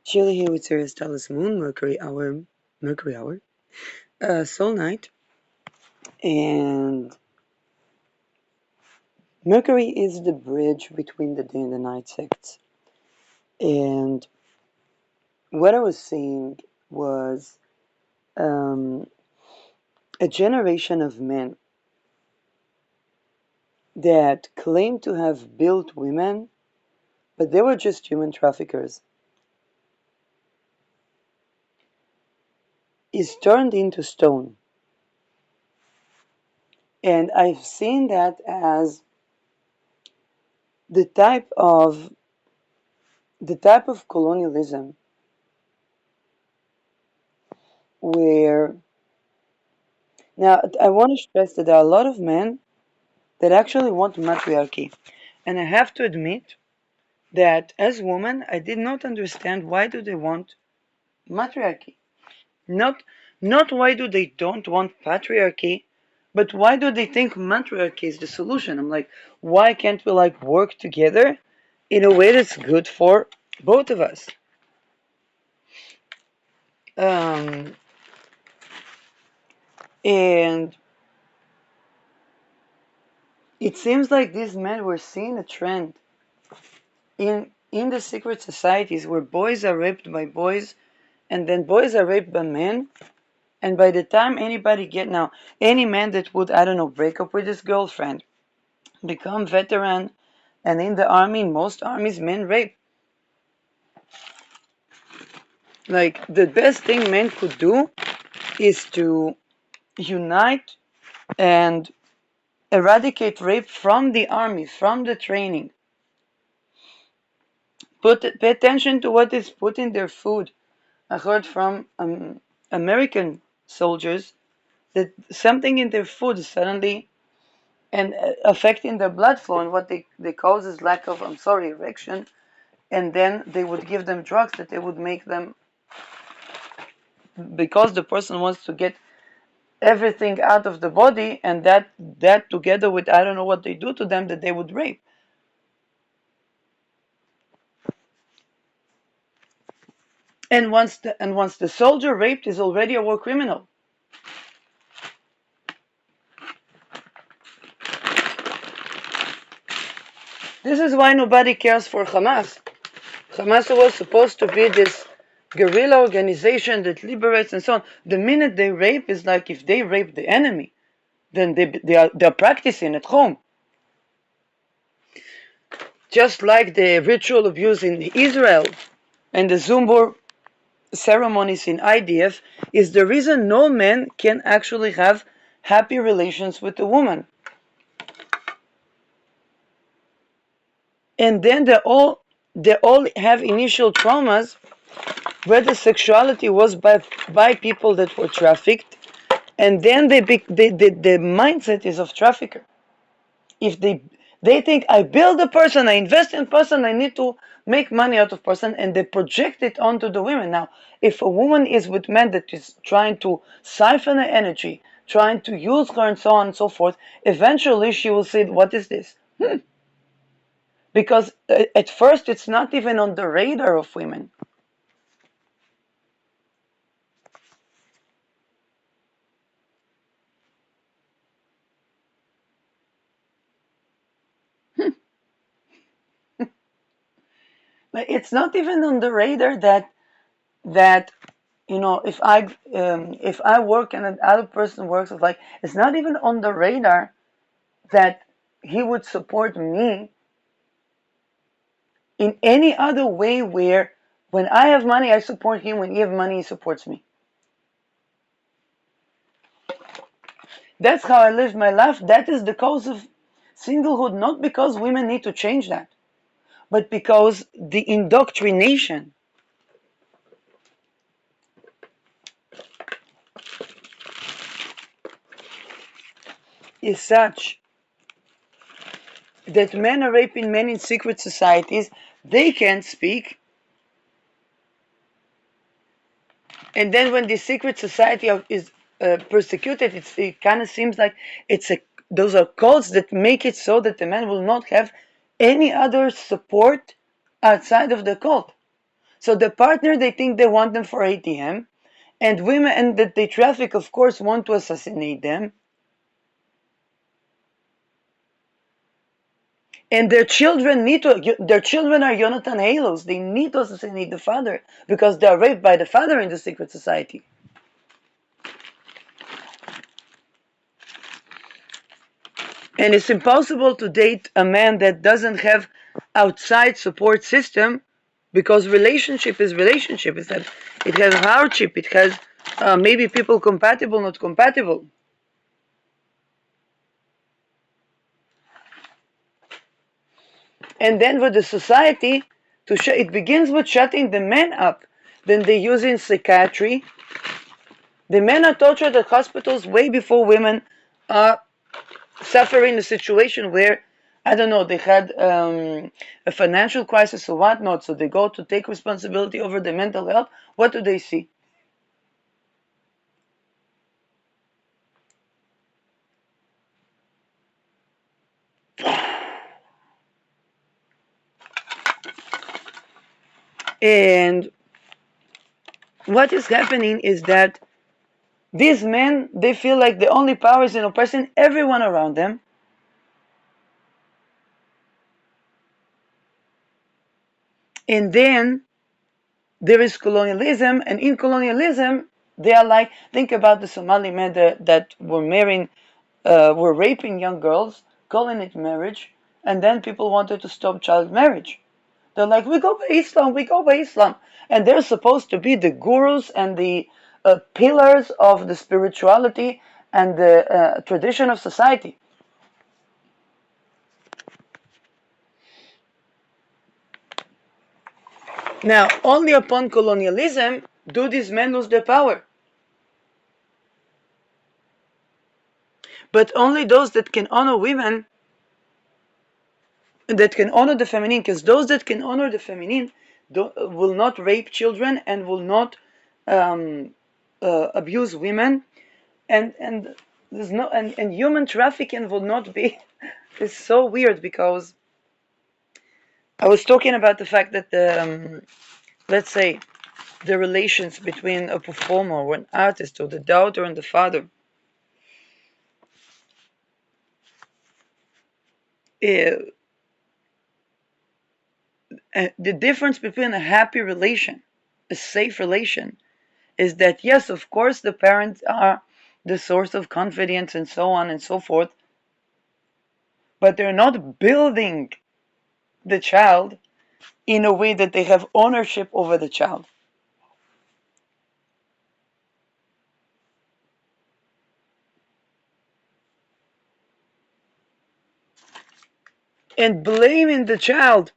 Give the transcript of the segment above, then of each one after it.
Sheila here with Sirius Taurus Moon, Mercury Hour, Soul Night, and Mercury is the bridge between the day and the night sects. And what I was seeing was um, a generation of men that claimed to have built women, but they were just human traffickers, is turned into stone. And I've seen that as the type of colonialism where now I want to stress that there are a lot of men that actually want matriarchy. And I have to admit that as woman I did not understand why do they want matriarchy. Not not why do they don't want patriarchy, but why do they think matriarchy is the solution? I'm like, why can't we like work together in a way that's good for both of us? Um, and it seems like these men were seeing a trend in the secret societies where boys are raped by boys and then boys are raped by men, and by the time anybody get now any man that would, I don't know, break up with his girlfriend, become veteran, and in the army, in most armies men rape. Like the best thing men could do is to unite and eradicate rape from the army, from the training. Pay attention to what is put in their food. I heard from American soldiers that something in their food suddenly and affecting their blood flow, and what they cause is lack of, I'm sorry, erection, and then they would give them drugs that they would make them, because the person wants to get everything out of the body, and that together with I don't know what they do to them, that they would rape. And once the soldier raped is already a war criminal. This is why nobody cares for Hamas. Hamas was supposed to be this guerrilla organization that liberates and so on. The minute they rape is like if they rape the enemy, then they're practicing at home. Just like the ritual abuse in Israel and the Zumbur ceremonies in IDF is the reason no man can actually have happy relations with a woman. And then they all have initial traumas where the sexuality was by people that were trafficked, and then the mindset is of trafficker. If they think I build a person, I invest in person, I need to make money out of person, and they project it onto the women. Now, if a woman is with men that is trying to siphon her energy, trying to use her and so on and so forth, eventually she will say, what is this? Because at first it's not even on the radar of women. It's not even on the radar that if I work and another person works, it's not even on the radar that he would support me in any other way where when I have money I support him, when he have money he supports me. That's how I live my life. That is the cause of singlehood, not because women need to change that, but because the indoctrination is such that men are raping men in secret societies. They can't speak. And then when the secret society is persecuted, it kind of seems like those are codes that make it so that the man will not have any other support outside of the cult. So the partner, they think they want them for ATM, and women and that they traffic, of course, want to assassinate them. And their children their children are Jonathan Halos. They need to assassinate the father because they are raped by the father in the secret society. And it's impossible to date a man that doesn't have outside support system, because relationship is relationship. It's that it has hardship. It has maybe people compatible, not compatible. And then with the society, it begins with shutting the men up. Then they use in psychiatry. The men are tortured at hospitals way before women are suffering a situation where, I don't know, they had a financial crisis or whatnot, so they go to take responsibility over their mental health. What do they see? And what is happening is that these men, they feel like the only power is in oppressing everyone around them. And then there is colonialism, and in colonialism, they are like, think about the Somali men that were marrying, were raping young girls, calling it marriage, and then people wanted to stop child marriage. They're like, we go by Islam, we go by Islam. And they're supposed to be the gurus and the pillars of the spirituality and the tradition of society. Now, only upon colonialism do these men lose their power. But only those that can honor women, that can honor the feminine, because those that can honor the feminine will not rape children and will not abuse women, and there's no and human trafficking will not be. It's so weird, because I was talking about the fact that let's say the relations between a performer or an artist or the daughter and the father, uh, the difference between a happy relation, a safe relation, is that yes, of course, the parents are the source of confidence and so on and so forth, but they're not building the child in a way that they have ownership over the child. And blaming the child,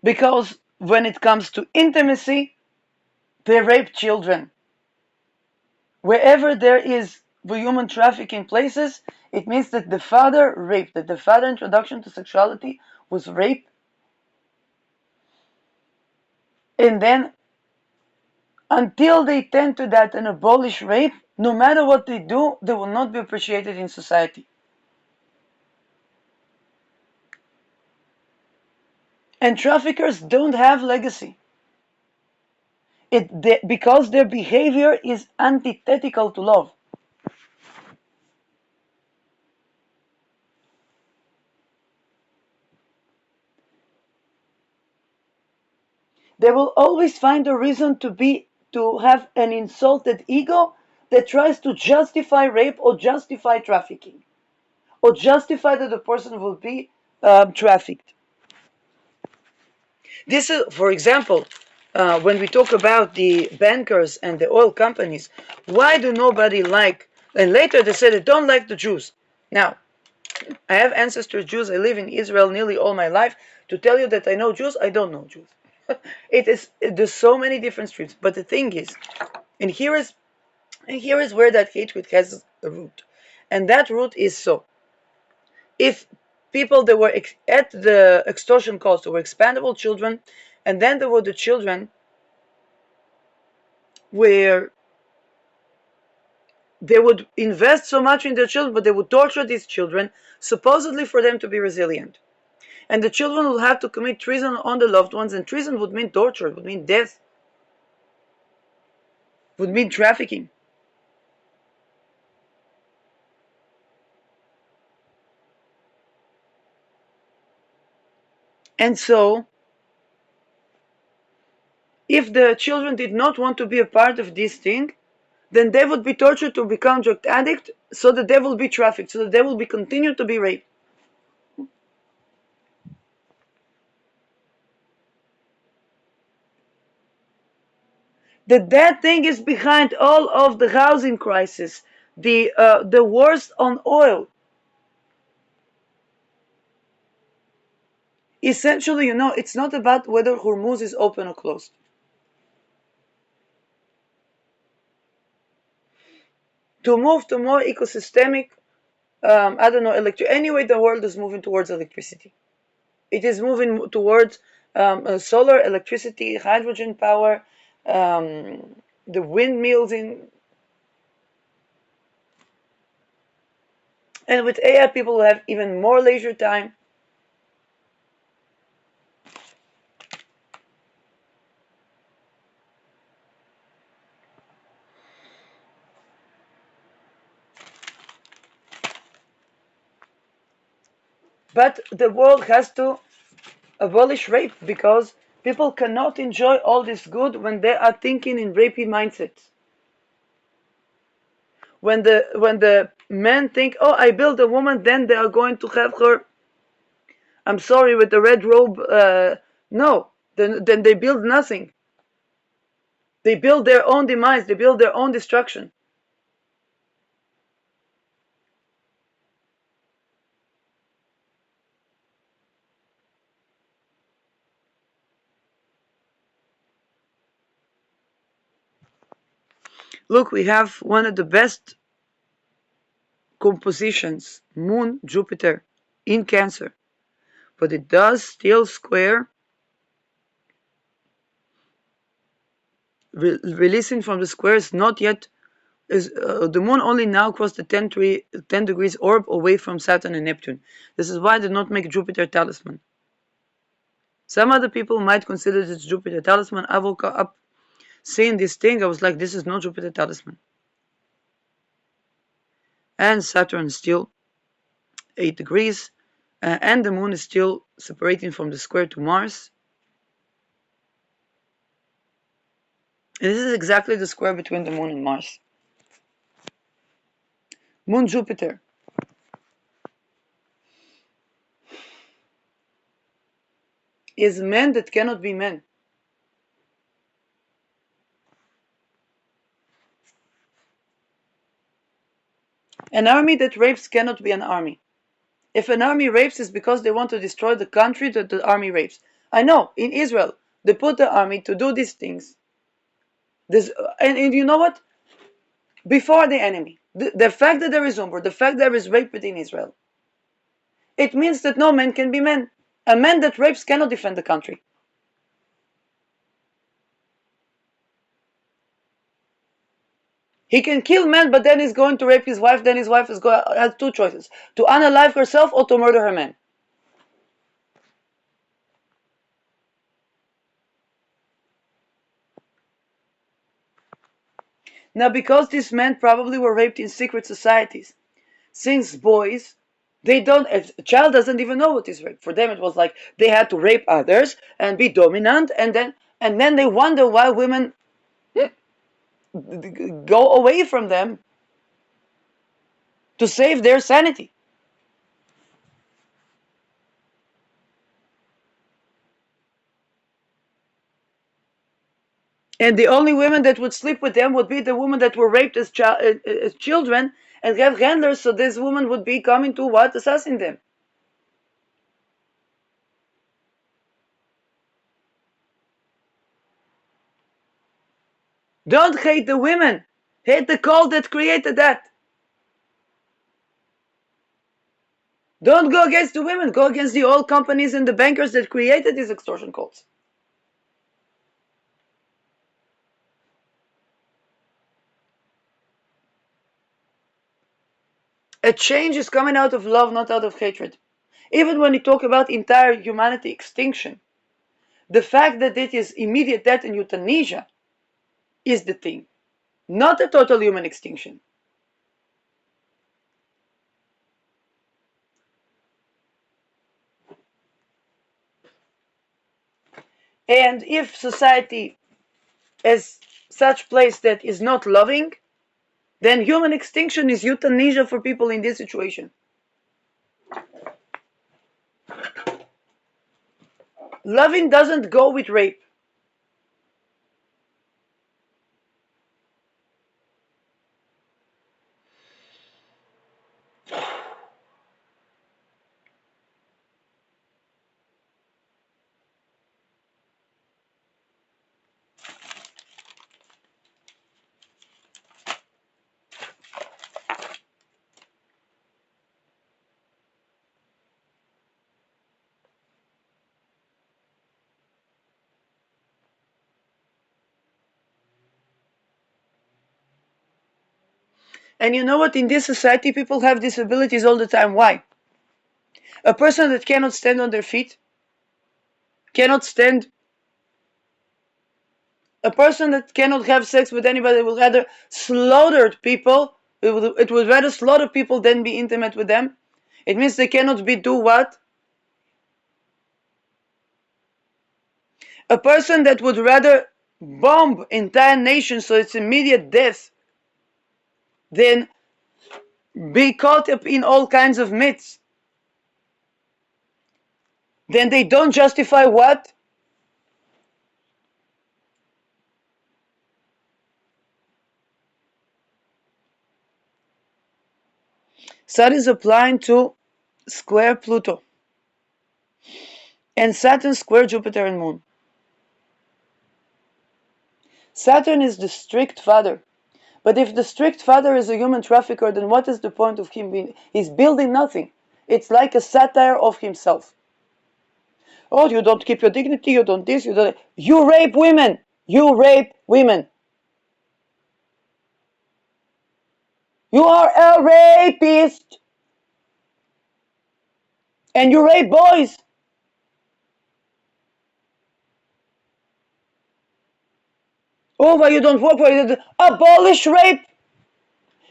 because when it comes to intimacy, they rape children. Wherever there is human trafficking places, it means that the father raped, that the father introduction to sexuality was rape. And then until they tend to that and abolish rape, no matter what they do, they will not be appreciated in society. And traffickers don't have legacy. Because their behavior is antithetical to love. They will always find a reason to have an insulted ego that tries to justify rape or justify trafficking or justify that the person will be trafficked. This is, for example, when we talk about the bankers and the oil companies, why do nobody like, and later they said they don't like the Jews. Now, I have ancestors Jews. I live in Israel nearly all my life. To tell you that I know Jews, I don't know Jews. There's so many different streams. But the thing is, and here is where that hatred has a root. And that root is so. If people that were at the extortion cost were expandable children, and then there were the children where they would invest so much in their children, but they would torture these children, supposedly for them to be resilient. And the children will have to commit treason on the loved ones, and treason would mean torture, would mean death, would mean trafficking. And so, if the children did not want to be a part of this thing, then they would be tortured to become drug addict, so that they will be trafficked, so that they will be continued to be raped. That thing is behind all of the housing crisis, the wars on oil. Essentially, it's not about whether Hormuz is open or closed. To move to more ecosystemic, I don't know, anyway, the world is moving towards electricity. It is moving towards solar electricity, hydrogen power, the windmills and with AI, people will have even more leisure time. But the world has to abolish rape, because people cannot enjoy all this good when they are thinking in rapey mindsets. When the men think, oh, I build a woman, then they are going to have her, I'm sorry, with the red robe. No, then they build nothing. They build their own demise. They build their own destruction. Look, we have one of the best compositions, Moon, Jupiter, in Cancer, but it does still square. Releasing from the square is not yet. The moon only now crossed the 10 degrees orb away from Saturn and Neptune. This is why I did not make Jupiter talisman. Some other people might consider this Jupiter talisman. I woke up seeing this thing. I was like, this is not Jupiter talisman. And Saturn is still 8 degrees, and the moon is still separating from the square to Mars. And this is exactly the square between the moon and Mars. Moon Jupiter is men that cannot be men. An army that rapes cannot be an army. If an army rapes, it's because they want to destroy the country that the army rapes. I know, in Israel, they put the army to do these things. And you know what? Before the enemy, the fact that there is umber, the fact that there is rape within Israel, it means that no man can be man. A man that rapes cannot defend the country. He can kill men, but then he's going to rape his wife. Then his wife has two choices: to unalive herself or to murder her man. Now, because these men probably were raped in secret societies, since boys, they don't. A child doesn't even know what is rape. For them, it was like they had to rape others and be dominant, and then they wonder why women go away from them to save their sanity. And the only women that would sleep with them would be the women that were raped as children and have handlers, so this woman would be coming to what? Assassin them. Don't hate the women. Hate the cult that created that. Don't go against the women. Go against the oil companies and the bankers that created these extortion cults. A change is coming out of love, not out of hatred. Even when you talk about entire humanity extinction, the fact that it is immediate death and euthanasia is the thing, not a total human extinction. And if society is such place that is not loving, then human extinction is euthanasia for people in this situation. Loving doesn't go with rape. And you know what? In this society, people have disabilities all the time. Why? A person that cannot stand on their feet, cannot stand, a person that cannot have sex with anybody will rather slaughter people. It would rather slaughter people than be intimate with them. It means they cannot do what? A person that would rather bomb entire nations so it's immediate death than be caught up in all kinds of myths. Then they don't justify what? So that is applying to square Pluto and Saturn square Jupiter and Moon. Saturn is the strict father. But if the strict father is a human trafficker, then what is the point of him being? He's building nothing. It's like a satire of himself. Oh, you don't keep your dignity, you don't this, you don't. You rape women! You rape women! You are a rapist! And you rape boys! Oh, why you don't work? Why you don't abolish rape?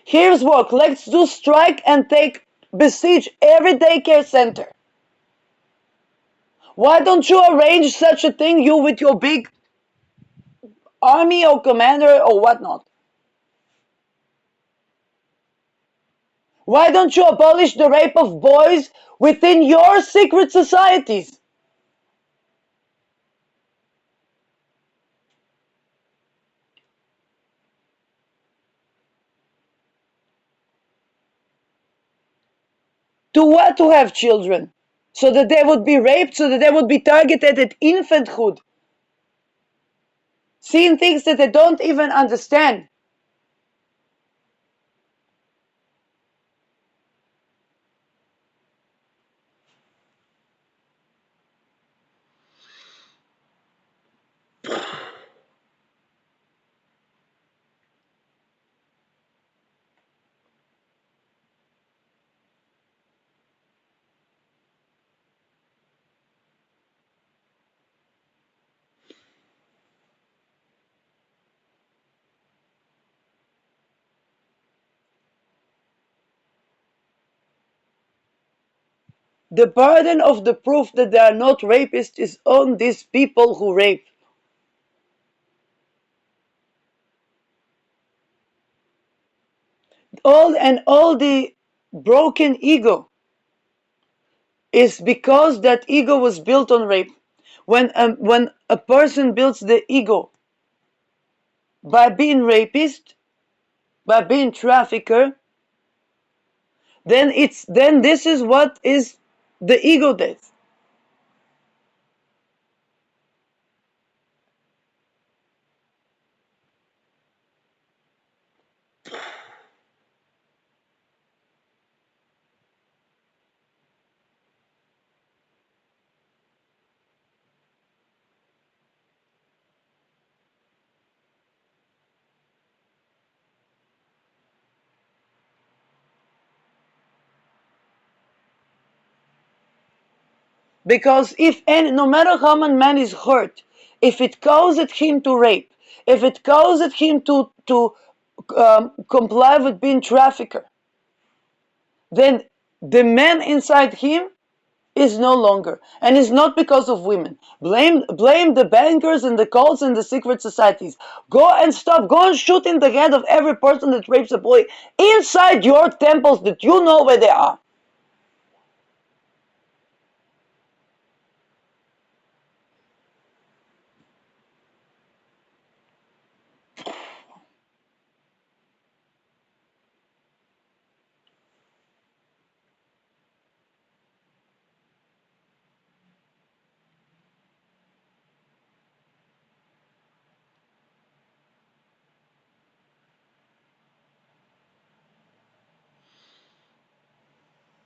Here's work. Let's do strike and besiege every daycare center. Why don't you arrange such a thing, you with your big army or commander or whatnot? Why don't you abolish the rape of boys within your secret societies? To what to have children? So that they would be raped, so that they would be targeted at infanthood. Seeing things that they don't even understand. The burden of the proof that they are not rapists is on these people who rape. All the broken ego is because that ego was built on rape. When a person builds the ego by being rapist, by being trafficker, then this is what is the ego death. Because if any, no matter how much man is hurt, if it causes him to rape, if it causes him to comply with being trafficker, then the man inside him is no longer, and it's not because of women. Blame the bankers and the cults and the secret societies. Go and stop. Go and shoot in the head of every person that rapes a boy inside your temples that you know where they are.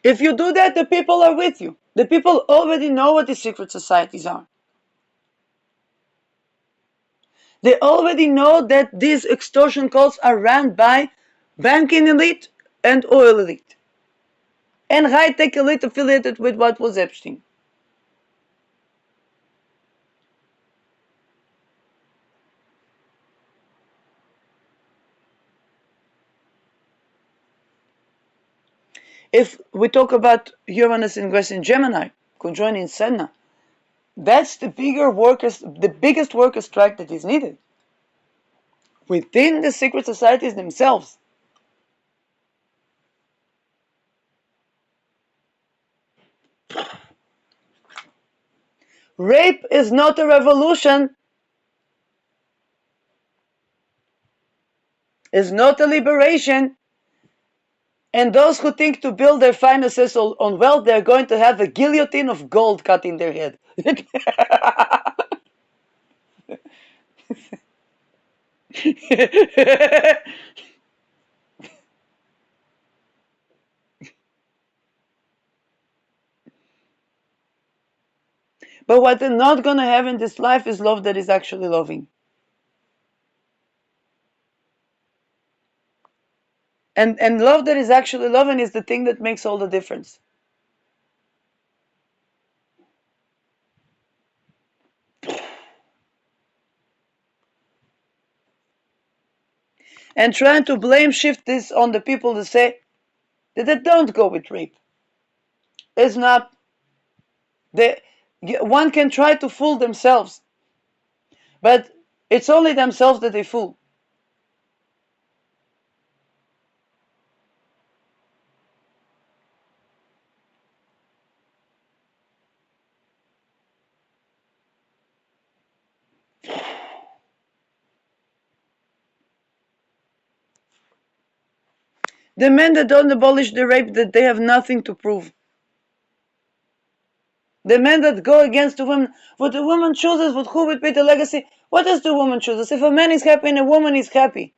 If you do that, the people are with you. The people already know what the secret societies are. They already know that these extortion cults are run by banking elite and oil elite and high-tech elite affiliated with what was Epstein. If we talk about Uranus ingress in Gemini, conjoining Sedna, that's the biggest worker strike that is needed within the secret societies themselves. Rape is not a revolution, is not a liberation, and those who think to build their finances on wealth, they're going to have a guillotine of gold cut in their head. But what they're not going to have in this life is love that is actually loving. And love that is actually loving is the thing that makes all the difference. And trying to blame shift this on the people that say that they don't go with rape. It's not. One can try to fool themselves, but it's only themselves that they fool. The men that don't abolish the rape, that they have nothing to prove. The men that go against the woman, what the woman chooses, what who would be the legacy, what does the woman choose? If a man is happy and a woman is happy,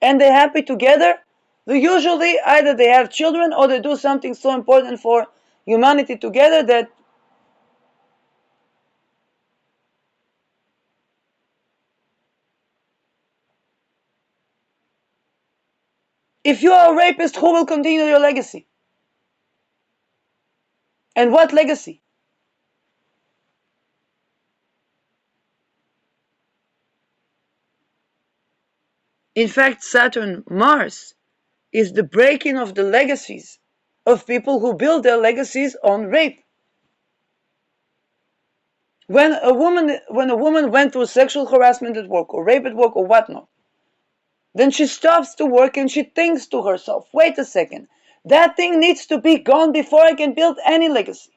and they're happy together, they usually either they have children or they do something so important for humanity together that if you are a rapist, who will continue your legacy? And what legacy? In fact, Saturn, Mars is the breaking of the legacies of people who build their legacies on rape. When a woman went through sexual harassment at work or rape at work or whatnot, then she stops to work and she thinks to herself, wait a second, that thing needs to be gone before I can build any legacy.